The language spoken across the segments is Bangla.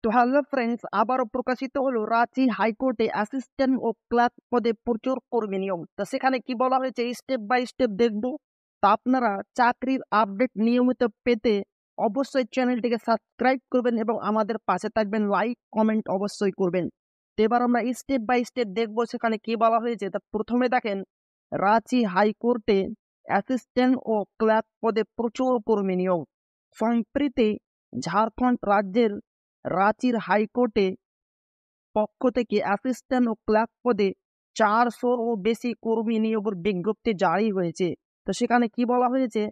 তো হ্যালো ফ্রেন্ডস, আবারও প্রকাশিত হলো রাঁচি হাইকোর্টে অ্যাসিস্ট্যান্ট ও ক্লার্ক পদে প্রচুর কর্মী নিয়োগ। তো সেখানে কি বলা হয়েছে স্টেপ বাই স্টেপ দেখবো। তা আপনারা চাকরির আপডেট নিয়মিত পেতে অবশ্যই চ্যানেলটিকে সাবস্ক্রাইব করবেন এবং আমাদের পাশে থাকবেন, লাইক কমেন্ট অবশ্যই করবেন। তো এবার আমরা স্টেপ বাই স্টেপ দেখবো সেখানে কি বলা হয়েছে। তা প্রথমে দেখেন, রাঁচি হাইকোর্টে অ্যাসিস্ট্যান্ট ও ক্লার্ক পদে প্রচুর কর্মী নিয়োগ। সম্প্রতি ঝাড়খণ্ড রাজ্যের রাঁচির হাইকোর্টে পক্ষ থেকে অ্যাসিস্ট্যান্ট ও ক্লার্ক পদে 400-ও বেশি কর্মী নিয়োগের বিজ্ঞপ্তি জারি হয়েছে। তো সেখানে কি বলা হয়েছে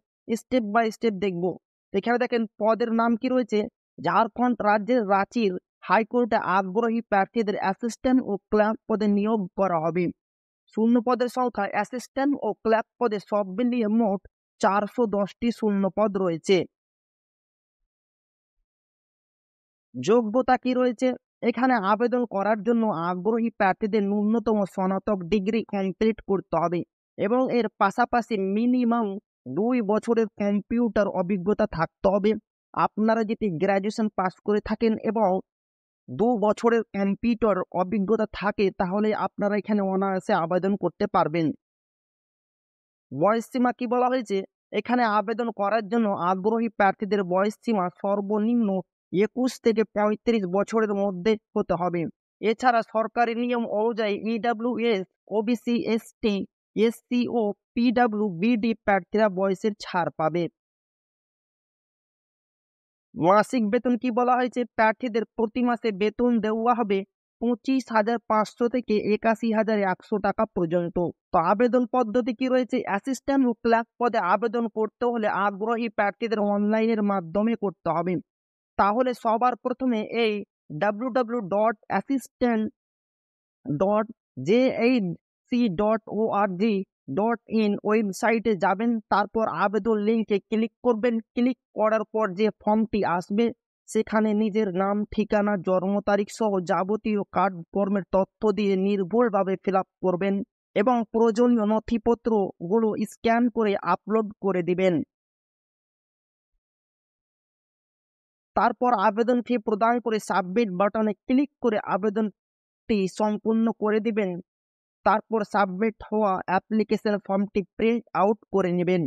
স্টেপ বাই স্টেপ দেখব। এখানে দেখেন পদের নাম কি রয়েছে, ঝাড়খণ্ড রাজ্যের রাঁচির হাইকোর্টে আগ্রহী প্রার্থীদের অ্যাসিস্ট্যান্ট ও ক্লার্ক পদে নিয়োগ করা হবে। শূন্য পদের সংখ্যা অ্যাসিস্ট্যান্ট ও ক্লার্ক পদে সব মিলিয়ে মোট 410টি শূন্য পদ রয়েছে। যোগ্যতা কি রয়েছে, এখানে আবেদন করার জন্য আগ্রহী প্রার্থীদের ন্যূনতম স্নাতক ডিগ্রি কমপ্লিট করতে হবে এবং এর পাশাপাশি মিনিমাম 2 বছরের কম্পিউটার অভিজ্ঞতা থাকতে হবে। আপনারা যদি গ্র্যাজুয়েশন পাস করে থাকেন এবং 2 বছরের কম্পিউটার অভিজ্ঞতা থাকে তাহলে আপনারা এখানে অনায়াসে আবেদন করতে পারবেন। বয়স সীমা কি বলা হয়েছে, এখানে আবেদন করার জন্য আগ্রহী প্রার্থীদের বয়স সীমা সর্বনিম্ন 21 থেকে 35 বছরের মধ্যে হতে হবে। এছাড়া সরকারি নিয়ম অনুযায়ী ইডব্লিউএস, ওবিসি, এসটি, এসসি ও পিডব্লিউবিডি প্রার্থীরা বয়সের ছাড় পাবে। মাসিক বেতন কি বলা হয়েছে, প্রার্থীদের প্রতি মাসে বেতন দেওয়া হবে 25,500 থেকে 81,100 টাকা পর্যন্ত। তো আবেদন পদ্ধতি কি রয়েছে, অ্যাসিস্ট্যান্ট ও ক্লার্ক পদে আবেদন করতে হলে আগ্রহী প্রার্থীদের অনলাইনের মাধ্যমে করতে হবে। তাহলে সবার প্রথমে এই www.assistant.jhc.org.in ওয়েবসাইটে যাবেন। তারপর আবেদন লিঙ্কে ক্লিক করবেন। ক্লিক করার পর যে ফর্মটি আসবে সেখানে নিজের নাম, ঠিকানা, জন্ম তারিখ সহ যাবতীয় কার্যক্রমের তথ্য দিয়ে নির্ভুলভাবে ফিল আপ করবেন এবং প্রয়োজনীয় নথিপত্রগুলো স্ক্যান করে আপলোড করে দিবেন। তারপর আবেদন ফি প্রদান করে সাবমিট বাটনে ক্লিক করে আবেদনটি সম্পূর্ণ করে দিবেন। তারপর সাবমিট হওয়া অ্যাপ্লিকেশন ফর্মটি প্রিন্ট আউট করে নেবেন।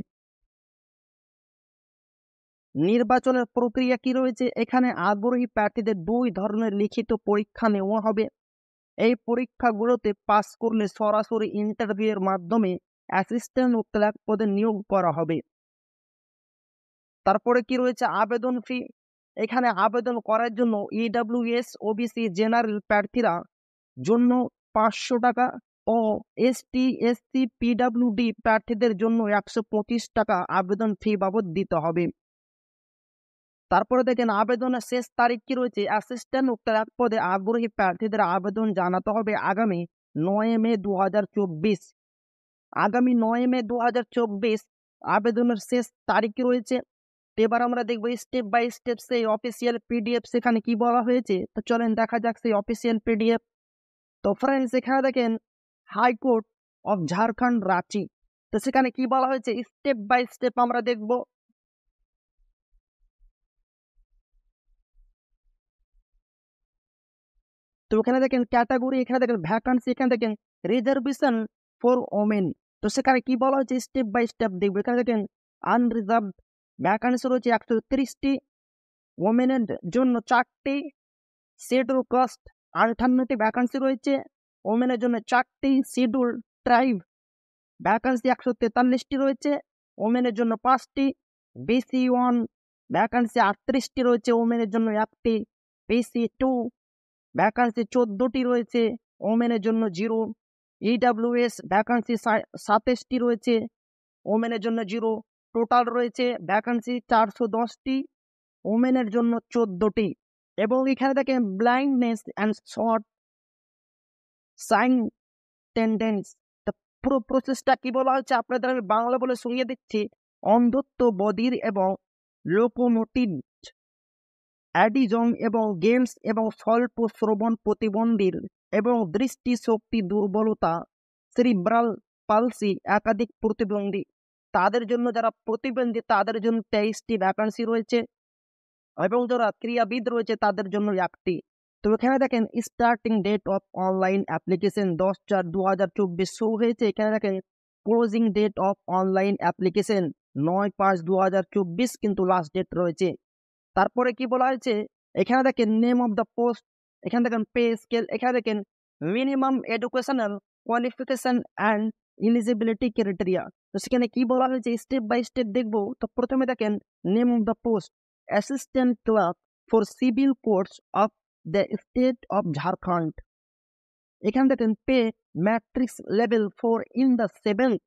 নির্বাচনের প্রক্রিয়া কি রয়েছে, এখানে আগ্রহী প্রার্থীদের 2 ধরনের লিখিত পরীক্ষা নেওয়া হবে। এই পরীক্ষাগুলোতে পাস করলে সরাসরি ইন্টারভিউয়ের মাধ্যমে অ্যাসিস্ট্যান্ট ও ক্লার্ক পদে নিয়োগ করা হবে। তারপরে কি রয়েছে আবেদন ফি, এখানে আবেদন করার জন্য ইডব্লিউএস, ওবিসি, জেনারেল প্রার্থীরা জন্য 500 টাকা ও এসটি, এসসি, পিডব্লিউডি প্রার্থীদের জন্য 125 টাকা আবেদন ফি বাবদ দিতে হবে। তারপরে দেখেন আবেদনের শেষ তারিখ কি রয়েছে, অ্যাসিস্ট্যান্ট ও ক্লার্ক পদে আগ্রহী প্রার্থীদের আবেদন জানাতে হবে আগামী 9 মে 2024। আগামী 9 মে 2024 আবেদনের শেষ তারিখ রয়েছে। এবার আমরা দেখবো স্টেপ বাই স্টেপ সেই অফিসিয়াল পিডিএফ সেখানে কি বলা হয়েছে। তো চলেন দেখা যাক সেই অফিসিয়াল পিডিএফ। তো ফ্রেন্ডস এখানে দেখেন হাইকোর্ট অফ ঝাড়খণ্ড রাঁচি। তো সেখানে কি বলা হয়েছে স্টেপ বাই স্টেপ আমরা দেখব। তো এখানে দেখেন ক্যাটাগরি, এখানে দেখেন ভ্যাকান্সি, এখানে দেখেন রিজার্ভেশন ফর ওমেন। তো সেখানে কি বলা হয়েছে স্টেপ বাই স্টেপ দেখবো। এখানে দেখেন আনরিজার্ভ ভ্যাকান্সি রয়েছে 130টি, ওমেনের জন্য 4টি, শিডিউল কাস্ট 58টি ভ্যাকান্সি রয়েছে, ওমেনের জন্য 4টি, শিডিউল ট্রাইব ভ্যাকান্সি 143টি রয়েছে, ওমেনের জন্য 5টি, BC1 ভ্যাকান্সি 38টি রয়েছে, ওমেনের জন্য 1টি, BC2 ভ্যাকান্সি 14টি রয়েছে, ওমেনের জন্য 0, ইডব্লিউএস ভ্যাকান্সি 27টি রয়েছে, ওমেনের জন্য 0। টোটাল রয়েছে ভ্যাকান্সি 410টি, ওমেনের জন্য 14টি। এবং এখানে দেখেন ব্লাইন্ডনেস অ্যান্ড শর্ট সাইন টেন্ডেন্স। পুরো প্রসেসটা কি বলা হচ্ছে আপনাদের আমি বাংলা বলে শুনিয়ে দিচ্ছি। অন্ধত্ব, বধির এবং লোকোমোটিভ অ্যাডিজম এবং গেমস এবং স্বল্প শ্রবণ প্রতিবন্ধীর এবং দৃষ্টিশক্তি দুর্বলতা, সেরিব্রাল পালসি, একাধিক প্রতিবন্ধী তাদের জন্য, যারা প্রতিবন্ধী তাদের জন্য 23টি ভ্যাকান্সি রয়েছে। এবং যারা ক্রীড়াবিদ রয়েছে তাদের জন্য 1টি। তো এখানে দেখেন starting date of online application 10/4/2024 show হয়েছে। এখানে দেখেন closing date of online application 9/5/2024 কিন্তু লাস্ট ডেট রয়েছে। তারপরে কি বলা হয়েছে, এখানে দেখেন নেম অফ দ্য পোস্ট, এখানে দেখেন পে স্কেল, এখানে দেখেন minimum educational qualification and eligibility criteria. তো সেখানে কি বলা হয়েছে স্টেপ বাই স্টেপ দেখবো। তো প্রথমে দেখেন name of the post assistant clerk for civil courts of the state of Jharkhand. এখানে দেখেন pay matrix level 4 in the 7th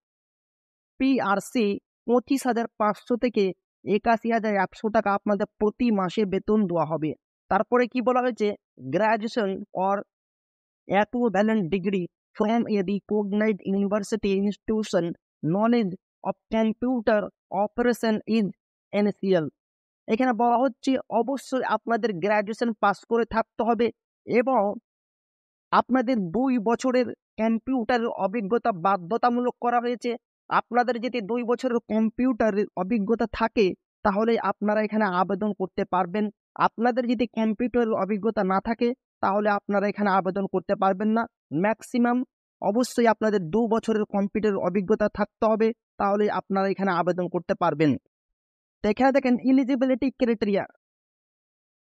PRC 25,500 থেকে 81,100 টাকা আপনাদের প্রতি মাসে বেতন দেওয়া হবে। তারপরে কি বলা হয়েছে, graduation or equivalent degree from a recognized university institution, knowledge of computer operation is essential। এখানে বলা হচ্ছে অবশ্যই আপনাদের গ্রাজুয়েশন পাস করে থাকতে হবে এবং আপনাদের 2 বছরের কম্পিউটারের অভিজ্ঞতা বাধ্যতামূলক করা হয়েছে। আপনাদের যদি 2 বছরের কম্পিউটারের অভিজ্ঞতা থাকে তাহলে আপনারা এখানে আবেদন করতে পারবেন। আপনাদের যদি কম্পিউটারের অভিজ্ঞতা না থাকে তাহলে আপনারা এখানে আবেদন করতে পারবেন না। ম্যাক্সিমাম অবশ্যই আপনাদের 2 বছরের কম্পিউটারের অভিজ্ঞতা থাকতে হবে, তাহলে আপনারা এখানে আবেদন করতে পারবেন। তো এখানে দেখেন eligibility criteria,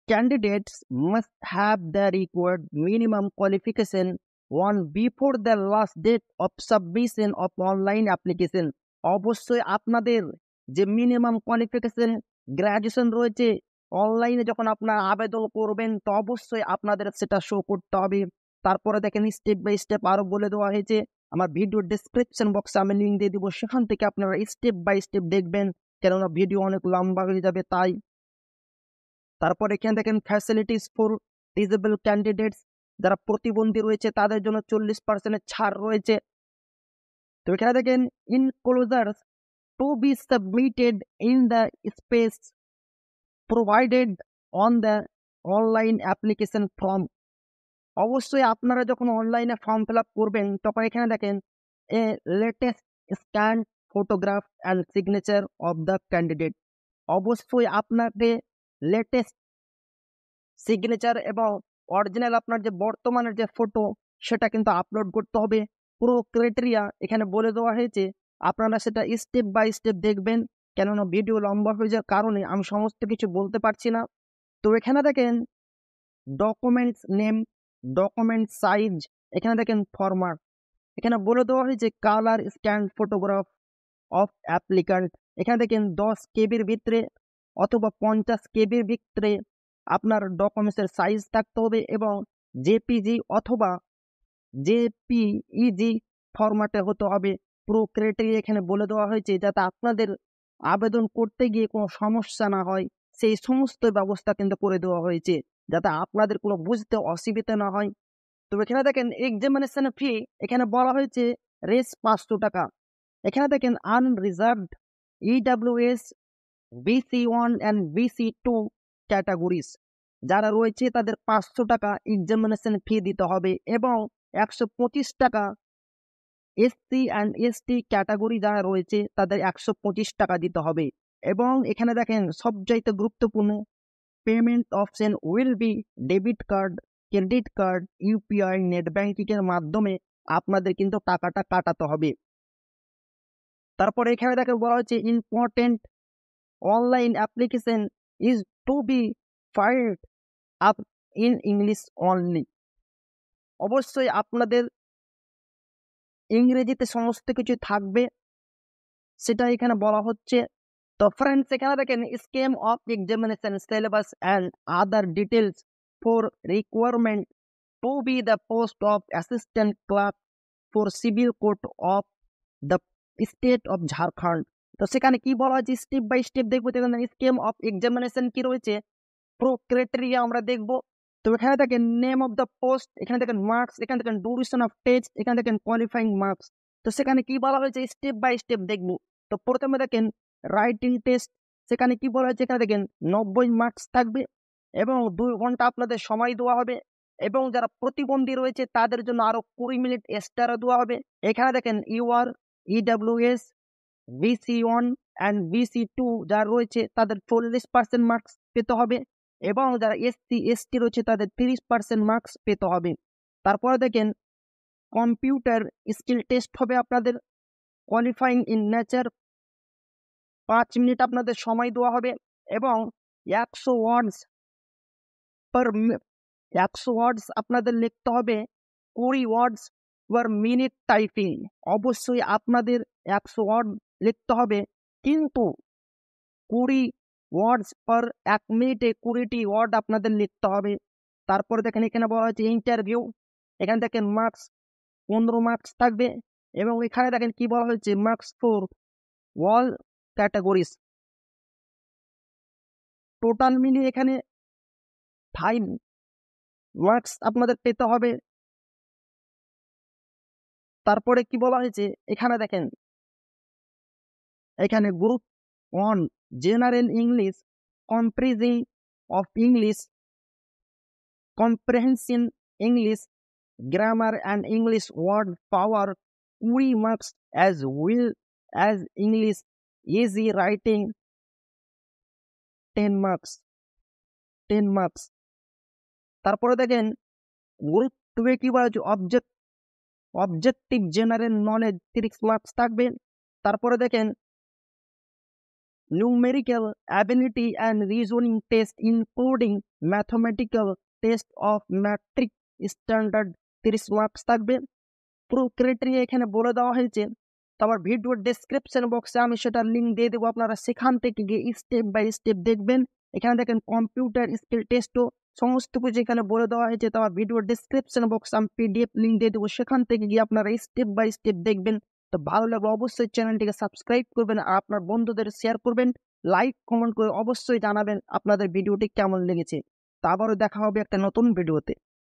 candidates must have the required minimum qualification one before the last date of submission of online application। অবশ্যই আপনাদের যে মিনিমাম কোয়ালিফিকেশন গ্রাজুয়েশন রয়েছে, অনলাইনে যখন আপনারা আবেদন করবেন তো অবশ্যই আপনাদের সেটা শো করতে হবে। তারপরে দেখেন স্টেপ বাই স্টেপ আরো বলে দেওয়া হয়েছে, আমার ভিডিও ডেসক্রিপশন বক্সে আমি লিঙ্ক দিয়ে দিব, সেখান থেকে আপনারা স্টেপ বাই স্টেপ দেখবেন, কেননা ভিডিও অনেক লম্বা হয়ে যাবে তাই। তারপর এখানে দেখেন ফ্যাসিলিটিস ফর ডিসেবল ক্যান্ডিডেটস, যারা প্রতিবন্ধী রয়েছে তাদের জন্য 40% ছাড় রয়েছে। তো এখানে দেখেন enclosures to be submitted in the space provided on the online application form. অবশ্যই আপনারা যখন অনলাইনে ফর্ম ফিল আপ করবেন তখন এখানে দেখেন a latest scan photograph and signature of the candidate. অবশ্যই আপনাকে লেটেস্ট সিগনেচার এবং অরিজিনাল আপনার যে বর্তমানের যে ফটো সেটা কিন্তু আপলোড করতে হবে। পুরো ক্রাইটেরিয়া এখানে বলে দেওয়া হয়েছে, আপনারা সেটা স্টেপ বাই স্টেপ দেখবেন, কেননা ভিডিও লম্বা হয়ে যাওয়ার কারণে আমি সমস্ত কিছু বলতে পারছি না। তো এখানে দেখেন ডকুমেন্টস নেম, ডকুমেন্ট সাইজ, এখানে দেখেন ফরম্যাট, এখানে বলে দেওয়া হয়েছে colour scan photograph of applicant. এখানে দেখেন 10 কেবির ভিতরে অথবা 50 কেবির ভিতরে আপনার ডকুমেন্টসের সাইজ থাকতে হবে এবং জেপিজি অথবা জেপিইজি ফরম্যাটে হতে হবে। পুরো ক্রাইটেরিয়া এখানে বলে দেওয়া হয়েছে যাতে আপনাদের আবেদন করতে গিয়ে কোনো সমস্যা না হয়, সেই সমস্ত ব্যবস্থা কিন্তু করে দেওয়া হয়েছে যাতে আপনাদের কোনো বুঝতে অসুবিধা না হয়। তো এখানে দেখেন এক্সামিনেশন ফি, এখানে বলা হয়েছে রেস 500 টাকা। এখানে দেখেন unreserved EWS BC1 and BC2 categories যারা রয়েছে তাদের 500 টাকা এক্সামিনেশন ফি দিতে হবে এবং 125 টাকা এসসি অ্যান্ড এসটি ক্যাটাগরি যারা রয়েছে তাদের 125 টাকা দিতে হবে। এবং এখানে দেখেন সবচাইতে গুরুত্বপূর্ণ, payment option will be debit card, credit card, UPI, net banking এর মাধ্যমে আপনাদের কিন্তু টাকাটা কাটাতে হবে। তারপরে এখানে দেখেন বলা হচ্ছে important online application is to be filed up in English only. অবশ্যই আপনাদের ইংরেজিতে সমস্ত কিছু থাকবে, সেটা এখানে বলা হচ্ছে। তো ফ্রেন্ডস এখানে দেখেন scheme of examination syllabus and other details for requirement to be the post of assistant clerk for civil court of the state of Jharkhand. তো সেখানে কি বলা হয়েছে স্টেপ বাই স্টেপ দেখবো। স্কিম অফ এক্সামিনেশন কি রয়েছে, প্রো ক্রাইটেরিয়া আমরা দেখবো। তো এখানে দেখেন নেম অফ দ্য পোস্ট, এখানে দেখেন মার্কস, এখানে দেখেন ডিউরেশন অফ টেস্ট, এখানে দেখেন কোয়ালিফাইং মার্কস। তো সেখানে কি বলা হয়েছে স্টেপ বাই স্টেপ দেখবো। তো প্রথমে দেখেন রাইটিং টেস্ট, সেখানে কি বলা হয়েছে, এখানে দেখেন 90 মার্কস থাকবে এবং 2 ঘন্টা আপনাদের সময় দেওয়া হবে এবং যারা প্রতিবন্ধী রয়েছে তাদের জন্য আরো 20 মিনিট এক্সট্রা দেওয়া হবে। এখানে দেখেন UR, EWS, BC1 and BC2 যারা রয়েছে তাদের 40% মার্কস পেতে হবে এবং যারা এসসি এসটি রয়েছে তাদের 30% মার্কস পেতে হবে। তারপরে দেখেন কম্পিউটার স্কিল টেস্ট হবে আপনাদের, কোয়ালিফাইং ইন নেচার 5 মিনিট আপনাদের সময় দেওয়া হবে এবং 100 ওয়ার্ডস পার 100 ওয়ার্ডস আপনাদের লিখতে হবে, 20 ওয়ার্ডস পার মিনিট টাইপিং। অবশ্যই আপনাদের 100 ওয়ার্ড লিখতে হবে, কিন্তু 20 ওয়ার্ডস পার 1 মিনিটে 20টি ওয়ার্ড আপনাদের লিখতে হবে। তারপরে দেখেন এখানে বলা হয়েছে ইন্টারভিউ, এখানে দেখেন মার্কস 15 মার্কস থাকবে এবং এখানে দেখেন কি বলা হয়েছে marks for all categories. Total মিলিয়ে এখানে 5 মার্কস আপনাদের পেতে হবে। তারপরে কি বলা হয়েছে এখানে দেখেন, এখানে group 1 general English comprising of English comprehension English grammar and English word power 20 marks, as well as English easy writing 10 marks 10 marks। তারপরে দেখেন গ্রুপ 2 এ কি বলা হচ্ছে অবজেক্টিভ জেনারেল নলেজ 30 মার্কস থাকবে। তারপরে দেখেন numerical ability and reasoning test including mathematical test of metric standard 30 marks থাকবে। পুরো ক্রাইটেরিয়া এখানে বলে দেওয়া হয়েছে। তো আমার ভিডিওর ডেসক্রিপশন বক্সে আমি সেটার লিঙ্ক দিয়ে দেবো, আপনারা সেখান থেকে গিয়ে স্টেপ বাই স্টেপ দেখবেন। এখানে দেখেন কম্পিউটার স্কিল টেস্টও সমস্ত কিছু এখানে বলে দেওয়া হয়েছে। তো আমার ভিডিওর ডেসক্রিপশন বক্সে আমি পিডিএফ লিঙ্ক দিয়ে দেবো, সেখান থেকে গিয়ে আপনারা স্টেপ বাই স্টেপ দেখবেন। তো ভালো লাগলে অবশ্যই চ্যানেলটিকে সাবস্ক্রাইব করবেন আর আপনার বন্ধুদের শেয়ার করবেন, লাইক কমেন্ট করে অবশ্যই জানাবেন আপনাদের ভিডিওটি কেমন লেগেছে। তা আবারও দেখা হবে একটা নতুন ভিডিওতে।